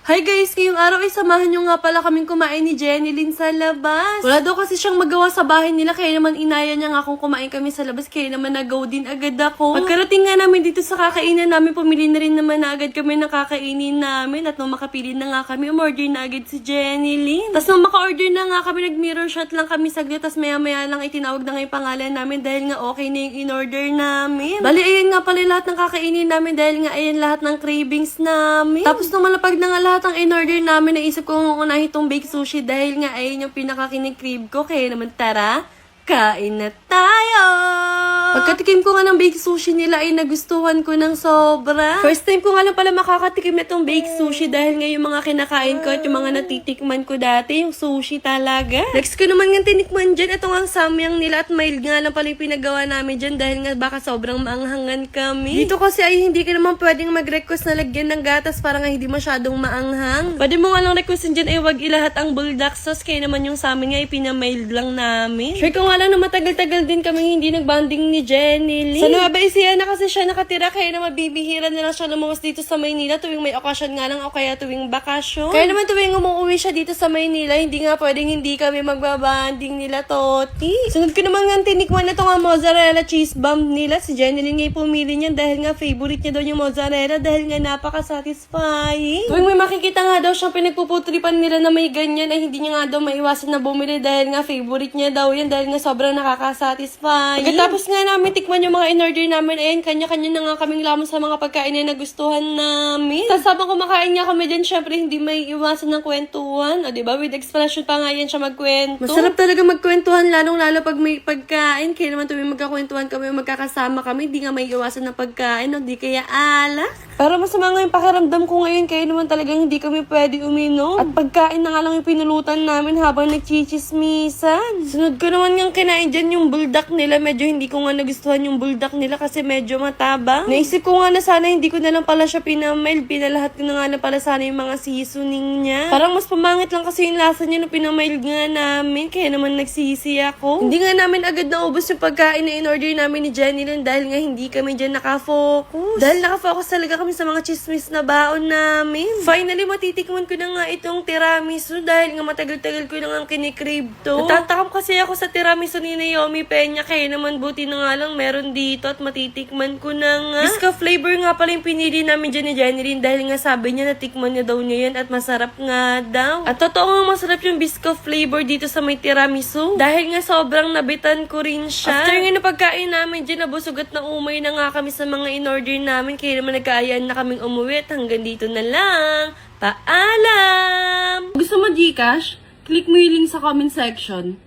Hi guys! Ngayong araw ay samahan nyo nga pala kaming kumain ni Jenilyn sa labas. Wala daw kasi siyang magawa sa bahay nila kaya naman inaya niya nga kung kumain kami sa labas kaya naman nag-go din agad ako. Pagkarating nga namin dito sa kakainan namin, pumili na rin naman na agad kami ng kakainin namin at nung makapili na nga kami, umorder na agad si Jenilyn. Tapos nung maka-order na nga kami, nag-mirror shot lang kami saglit tapos maya-maya lang itinawag na nga yung pangalan namin dahil nga okay na yung in-order namin. Bali, ayan nga pala lahat ng kakainin namin dahil nga ayan lahat ng cravings namin. Tapos nung malapag na nga lahat ang in-order namin, naisip ko unahin itong baked sushi dahil nga ayun yung pinakakinig-crave ko. Kaya naman tara, kain na tayo! Pagkatikim ko nga ng baked sushi nila ay nagustuhan ko ng sobra. First time ko nga lang pala makakatikim na itong baked sushi dahil nga yung mga kinakain ko at yung mga natitikman ko dati, yung sushi talaga. Next ko naman nga tinikman dyan, ito nga ang samyang nila at mild nga lang pala yung pinagawa namin dyan dahil nga baka sobrang maanghangan kami. Dito kasi ay hindi ka naman pwedeng mag-request na lagyan ng gatas para nga hindi masyadong maanghang. Pwede mo nga lang requestin dyan ay wag ilahat ang bulldog sauce kaya naman yung sa amin nga ay pinamild lang namin. Sure ko nga lang na matagal-tagal din kami hindi nagbanding ni Jenilyn. Sa Nueva Ecija na kasi siya nakatira kaya na mabibihira na lang siya lumawas dito sa Maynila tuwing may okasyon nga lang o kaya tuwing bakasyon. Kaya naman tuwing umuwi siya dito sa Maynila, hindi nga pwedeng hindi kami magbabanding nila, Toti. Sunod ko naman nga tinikman na ito nga mozzarella cheese bomb nila. Si Jenilyn nga pumili niyan dahil nga favorite niya daw yung mozzarella dahil nga napaka-satisfying. Tuwing may makikita nga daw siyang pinagpuputripan nila na may ganyan ay hindi niya nga daw maiwasan na bumili dahil nga favorite niya daw yan dahil nga sobrang nakaka-satisfying. Pagkatapos nga namin tikman yung mga in-order namin, ayan, kanya-kanya na nga kaming lamang sa mga pagkain na nagustuhan namin. Tapos habang kumakain nga kami dyan, syempre hindi may iwasan ng kwentuhan. O diba, with expression pa nga yan siya magkwento. Masarap talaga magkwentuhan, lalong-lalo pag may pagkain. Kaya naman tuwing magkakwentuhan kami, magkakasama kami, hindi nga may iwasan ng pagkain, o di kaya alak. Pero masama nga yung pakiramdam ko ngayon, kaya naman talagang hindi kami pwede uminom. At pagkain na nga lang yung pinulutan namin habang nagchichismisan. Sunod ko naman nga kinain dyan yung buldak nila, medyo hindi ko nga nagustuhan yung buldak nila kasi medyo matabang. Naisip ko nga na sana hindi ko na lang pala siya pinamail, pinalahat ko na nga na pala sana yung mga seasoning niya. Parang mas pamangit lang kasi yung lasa niya nung pinamail nga namin, kaya naman nagsisi ako. Hindi nga namin agad naubos yung pagkain na in-order namin ni Jenilyn dahil nga hindi kami dyan nakafocus. Dahil nakafocus talaga kami sa mga chismis na baon namin. Finally, matitikman ko na nga itong tiramisu dahil nga matagal-tagal ko na nga kinikrave to. Natatakam kasi ako sa tiramisu ni Naomi Peña kaya naman buti na nga lang meron dito at matitikman ko na nga. Bisco flavor nga pala yung pinili namin dyan ni Jenilyn dahil nga sabi niya natikman niya daw niya yan at masarap nga daw. At totoo nga masarap yung bisco flavor dito sa may tiramisu dahil nga sobrang nabitan ko rin siya. After nga na pagkain namin dyan, nabusog at naumay na nga kami sa mga in-order namin kaya naman nagkaayaan na kaming umuwi at hanggang dito na lang. Paalam! Gusto mo Gcash? Click mo yung link sa comment section.